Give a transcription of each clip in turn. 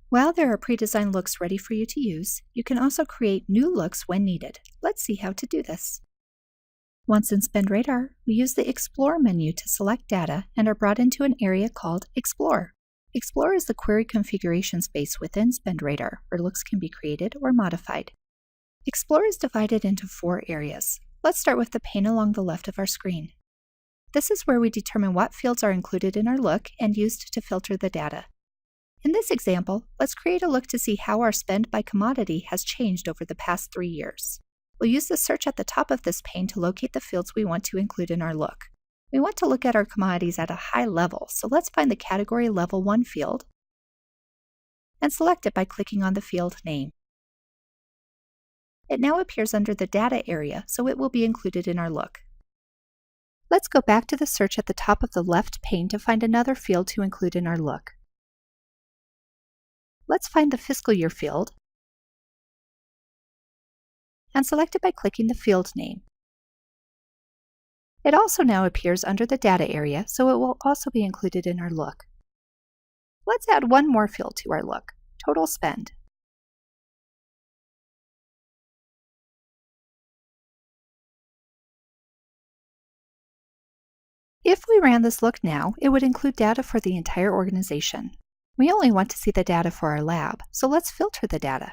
While there are pre-designed looks ready for you to use, you can also create new looks when needed. Let's see how to do this. Once in SpendRadar, we use the Explore menu to select data and are brought into an area called Explore. Explore is the query configuration space within SpendRadar where looks can be created or modified. Explore is divided into 4 areas. Let's start with the pane along the left of our screen. This is where we determine what fields are included in our look and used to filter the data. In this example, let's create a look to see how our spend by commodity has changed over the past 3 years. We'll use the search at the top of this pane to locate the fields we want to include in our look. We want to look at our commodities at a high level, so let's find the Category Level 1 field and select it by clicking on the field name. It now appears under the Data area, so it will be included in our look. Let's go back to the search at the top of the left pane to find another field to include in our look. Let's find the Fiscal Year field and select it by clicking the field name. It also now appears under the Data area, so it will also be included in our look. Let's add one more field to our look, Total Spend. If we ran this look now, it would include data for the entire organization. We only want to see the data for our lab, so let's filter the data.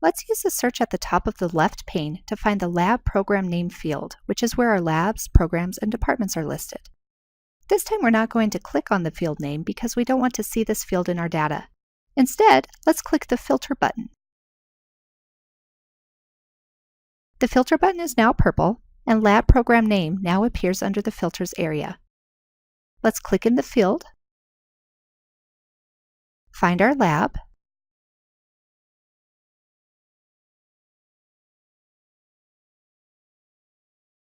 Let's use the search at the top of the left pane to find the Lab Program Name field, which is where our labs, programs, and departments are listed. This time we're not going to click on the field name because we don't want to see this field in our data. Instead, let's click the Filter button. The Filter button is now purple, and Lab Program Name now appears under the Filters area. Let's click in the field, find our lab,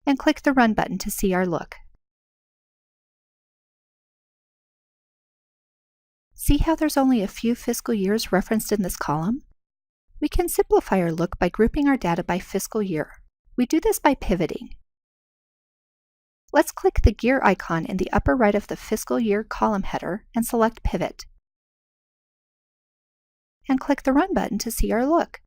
and click the Run button to see our look. See how there's only a few fiscal years referenced in this column? We can simplify our look by grouping our data by fiscal year. We do this by pivoting. Let's click the gear icon in the upper right of the fiscal year column header and select Pivot. And click the Run button to see our look.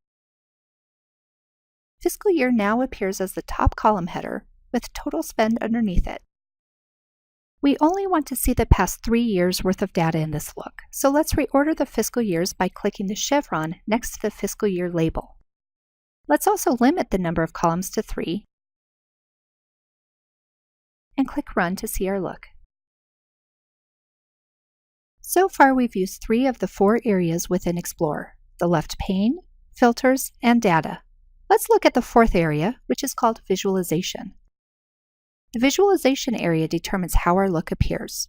Fiscal year now appears as the top column header with total spend underneath it. We only want to see the past 3 years worth of data in this look, so let's reorder the fiscal years by clicking the chevron next to the fiscal year label. Let's also limit the number of columns to 3 and click Run to see our look. So far we've used 3 of the 4 areas within Explore: the left pane, filters, and data. Let's look at the 4th area, which is called Visualization. The Visualization area determines how our look appears.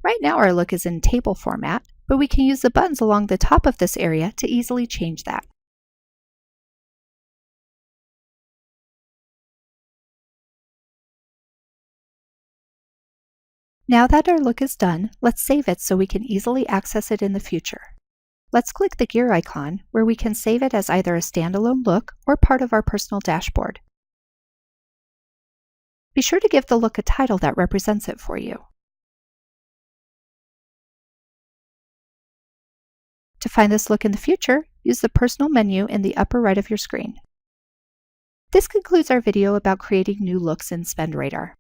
Right now our look is in table format, but we can use the buttons along the top of this area to easily change that. Now that our look is done, let's save it so we can easily access it in the future. Let's click the gear icon, where we can save it as either a standalone look or part of our personal dashboard. Be sure to give the look a title that represents it for you. To find this look in the future, use the Personal menu in the upper right of your screen. This concludes our video about creating new looks in SpendRadar.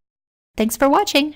Thanks for watching!